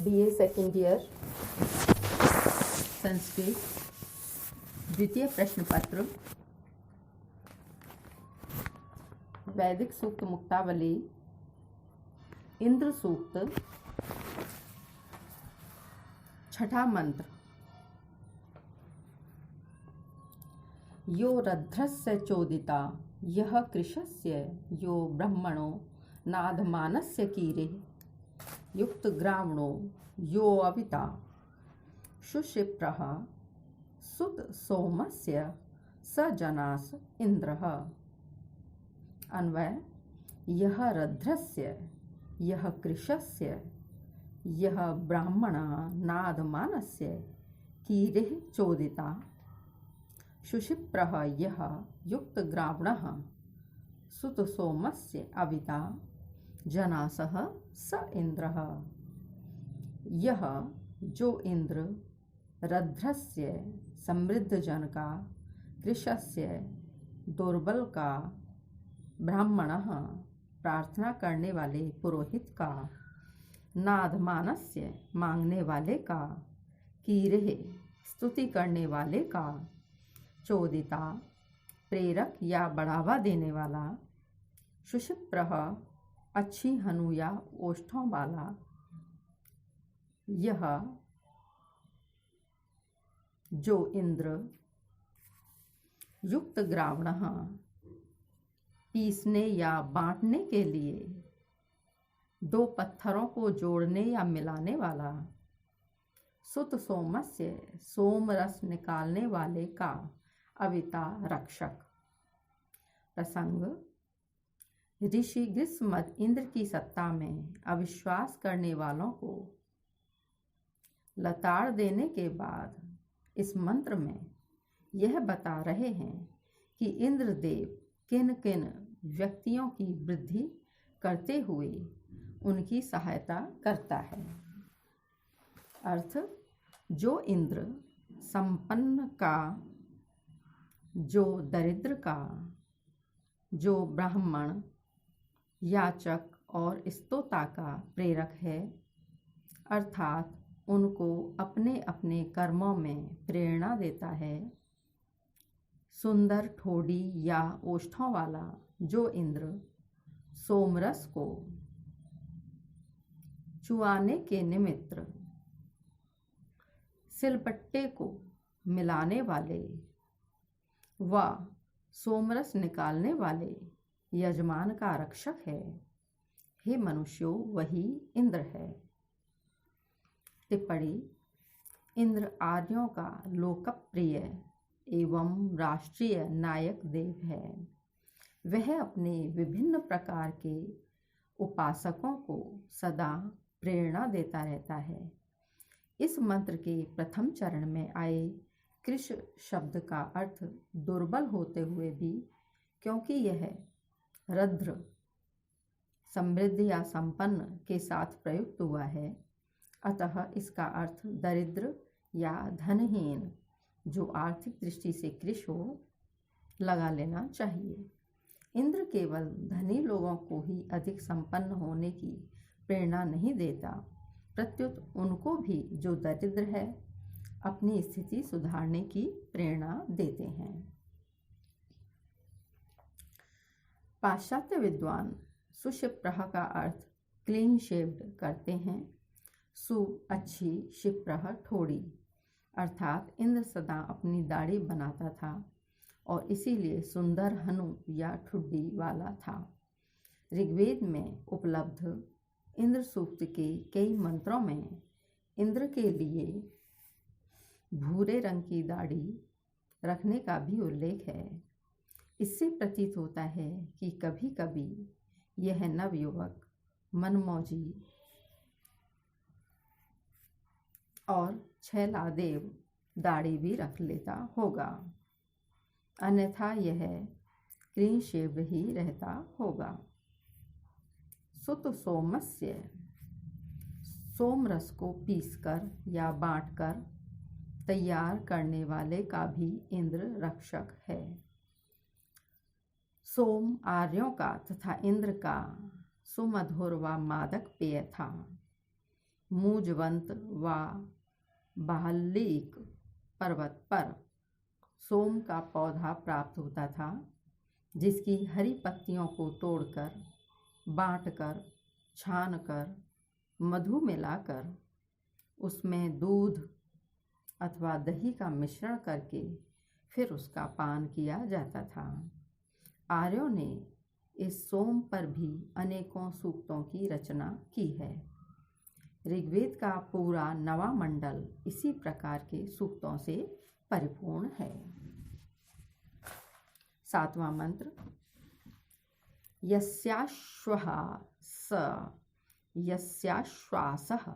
BA second year Sanskrit द्वितीय प्रश्न पत्र वैदिक सूक्त मुक्तावली इंद्र सूक्त छठा मंत्र। यो रध्रस्य चोदिता यह कृशस्य यो ब्रह्मणो नाधमानस्य कीरेः युक्त ग्रावणो यो अविता शुशिप्रः सुत सोमस्य स जनास इंद्रः। अन्वय यह रध्रस्य यह कृशस्य यह ब्राह्मण नादमानस्य कीरेः चोदिता शुशिप्रः यह युक्त ग्रावणः सुत सोमस्य अविता जनासः स इंद्रः। यह जो इंद्र रध्रस्य समृद्ध जन का, कृशस्य दुर्बल का, ब्राह्मणः प्रार्थना करने वाले पुरोहित का, नादमानस्य मांगने वाले का, कीरेः स्तुति करने वाले का, चोदिता प्रेरक या बढ़ावा देने वाला, शुशिप्रः अच्छी हनु या ओष्ठों वाला, यह जो इंद्र युक्त ग्रावणः पीसने या बांटने के लिए दो पत्थरों को जोड़ने या मिलाने वाला, सुत सोमस्य सोम रस निकालने वाले का, अविता रक्षक। प्रसंग ऋषि ग्रीष्मद इंद्र की सत्ता में अविश्वास करने वालों को लताड़ देने के बाद इस मंत्र में यह बता रहे हैं कि इंद्रदेव किन किन व्यक्तियों की वृद्धि करते हुए उनकी सहायता करता है। अर्थ जो इंद्र संपन्न का, जो दरिद्र का, जो ब्राह्मण याचक और स्तोता का प्रेरक है, अर्थात उनको अपने अपने कर्मों में प्रेरणा देता है। सुंदर ठोड़ी या ओष्ठों वाला जो इंद्र सोमरस को चुआने के निमित्त सिलपट्टे को मिलाने वाले व सोमरस निकालने वाले यजमान का रक्षक है, हे मनुष्यों वही इंद्र है। टिप्पणी इंद्र आर्यों का लोकप्रिय एवं राष्ट्रीय नायक देव है। वह अपने विभिन्न प्रकार के उपासकों को सदा प्रेरणा देता रहता है। इस मंत्र के प्रथम चरण में आए कृश शब्द का अर्थ दुर्बल होते हुए भी, क्योंकि यह रध्र समृद्ध या संपन्न के साथ प्रयुक्त हुआ है, अतः इसका अर्थ दरिद्र या धनहीन जो आर्थिक दृष्टि से कृश हो लगा लेना चाहिए। इंद्र केवल धनी लोगों को ही अधिक संपन्न होने की प्रेरणा नहीं देता, प्रत्युत उनको भी जो दरिद्र है अपनी स्थिति सुधारने की प्रेरणा देते हैं। पाश्चात्य विद्वान सुशिप्रः का अर्थ क्लीन शेव्ड करते हैं। सु अच्छी, शिप्रः ठोड़ी, अर्थात इंद्र सदा अपनी दाढ़ी बनाता था और इसीलिए सुंदर हनु या ठुड्डी वाला था। ऋग्वेद में उपलब्ध इंद्र सूक्त के कई मंत्रों में इंद्र के लिए भूरे रंग की दाढ़ी रखने का भी उल्लेख है। इससे प्रतीत होता है कि कभी कभी यह नवयुवक मनमौजी और छैलादेव दाढ़ी भी रख लेता होगा, अन्यथा यह क्लीन शेव्ड ही रहता होगा। सुत सोमस्य सोमरस को पीसकर या बांटकर तैयार करने वाले का भी इंद्र रक्षक है। सोम आर्यों का तथा इंद्र का सुमधुर व मादक पेय था। मूजवंत व बाहल्लीक पर्वत पर सोम का पौधा प्राप्त होता था, जिसकी हरी पत्तियों को तोड़कर, बांटकर, छानकर, मधु मिलाकर उसमें दूध अथवा दही का मिश्रण करके फिर उसका पान किया जाता था। आर्यों ने इस सोम पर भी अनेकों सूक्तों की रचना की है। ऋग्वेद का पूरा नवा मंडल इसी प्रकार के सूक्तों से परिपूर्ण है। 7वां मंत्र। यस्याश्वः स यस्याश्वासः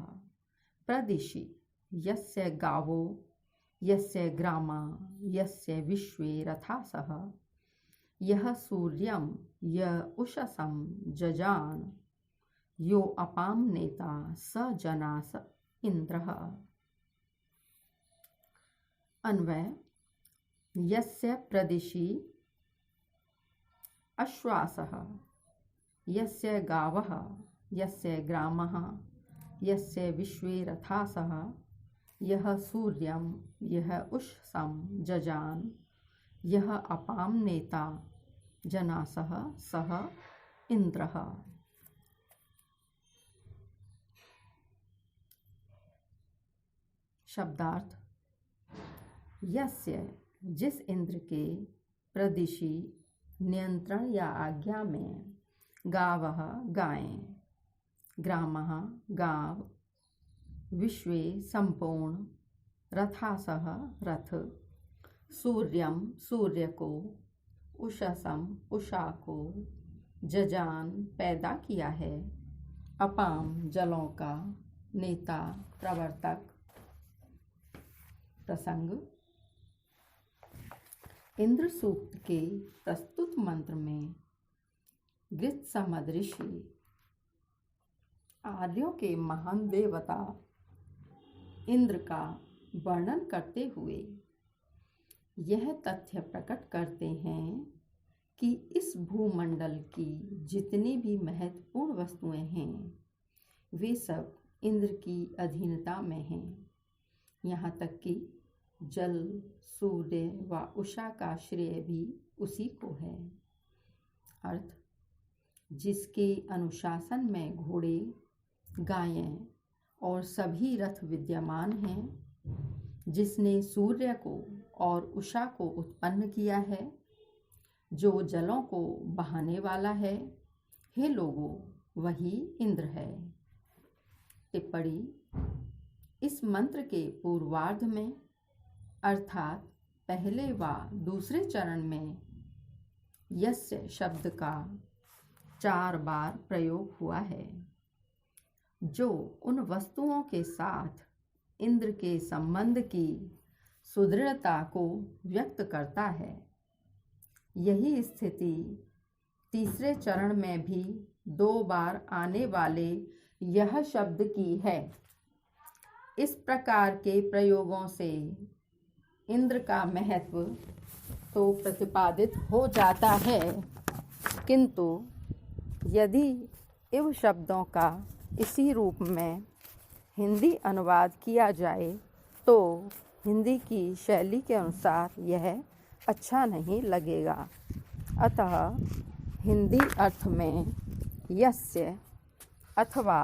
प्रदिशि यस्य गावो यस्य ग्रामा यस्य विश्वे रथासः यः सूर्यं य उषसं जजान यो अपां नेता स जनास इंद्रः। अन्वय। यस्य प्रदिशि अश्वासः यस्य गावः यस्य ग्रामः यस्य विश्वे रथासः यः सूर्यं यः उषसं जजान यः अपां नेता जनासः सः इंद्रः। शब्दार्थ। यस्य जिस इंद्र के प्रदिशि नियंत्रण या आज्ञा में गावः गायें, ग्रामः गांव, विश्वे संपूर्ण, रथासः रथ, सूर्यम सूर्य को, उषसम उषा को, जजान पैदा किया है, अपाम जलों का, नेता प्रवर्तक। प्रसंग। इंद्र सूक्त के प्रस्तुत मंत्र में गृत्समद ऋषि आर्यों के महान देवता इंद्र का वर्णन करते हुए यह तथ्य प्रकट करते हैं कि इस भूमंडल की जितनी भी महत्वपूर्ण वस्तुएं हैं वे सब इंद्र की अधीनता में हैं। यहाँ तक कि जल, सूर्य व उषा का श्रेय भी उसी को है। अर्थ। जिसके अनुशासन में घोड़े, गायें और सभी रथ विद्यमान हैं, जिसने सूर्य को और उषा को उत्पन्न किया है, जो जलों को बहाने वाला है, हे लोगों, वही इंद्र है। टिप्पणी। इस मंत्र के पूर्वार्ध में अर्थात पहले व दूसरे चरण में यस्य शब्द का 4 बार प्रयोग हुआ है, जो उन वस्तुओं के साथ इंद्र के संबंध की सुदृढ़ता को व्यक्त करता है। यही स्थिति तीसरे चरण में भी 2 बार आने वाले यह शब्द की है। इस प्रकार के प्रयोगों से इंद्र का महत्व तो प्रतिपादित हो जाता है, किंतु यदि इव शब्दों का इसी रूप में हिंदी अनुवाद किया जाए तो हिंदी की शैली के अनुसार यह अच्छा नहीं लगेगा। अतः हिंदी अर्थ में यस्य अथवा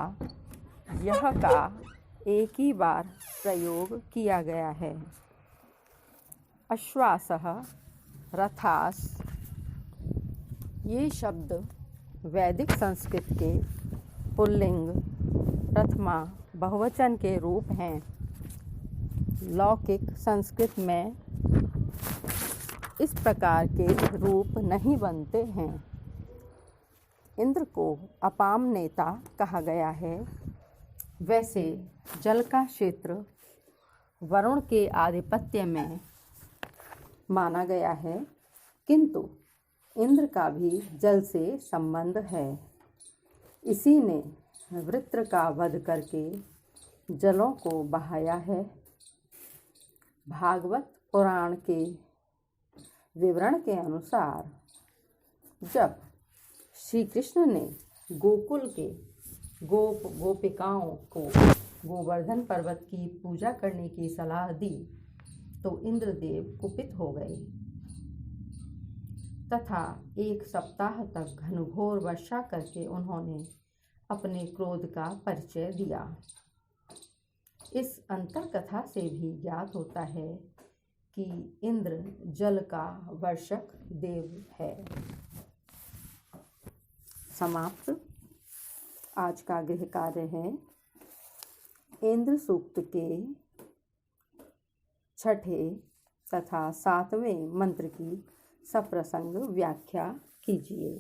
यह का एक ही बार प्रयोग किया गया है। अश्वासः, रथास, ये शब्द वैदिक संस्कृत के पुल्लिंग प्रथमा बहुवचन के रूप हैं। लौकिक संस्कृत में इस प्रकार के रूप नहीं बनते हैं। इंद्र को अपाम नेता कहा गया है। वैसे जल का क्षेत्र वरुण के आधिपत्य में माना गया है, किंतु इंद्र का भी जल से संबंध है। इसी ने वृत्र का वध करके जलों को बहाया है। भागवत पुराण के विवरण के अनुसार जब श्री कृष्ण ने गोकुल के गोपिकाओं को गोवर्धन पर्वत की पूजा करने की सलाह दी तो इंद्रदेव कुपित हो गए तथा 1 सप्ताह तक घनघोर वर्षा करके उन्होंने अपने क्रोध का परिचय दिया। इस अंतर कथा से भी ज्ञात होता है कि इंद्र जल का वर्षक देव है। समाप्त। आज का गृह कार्य है इंद्र सूक्त के 6ठे तथा 7वें मंत्र की सप्रसंग व्याख्या कीजिए।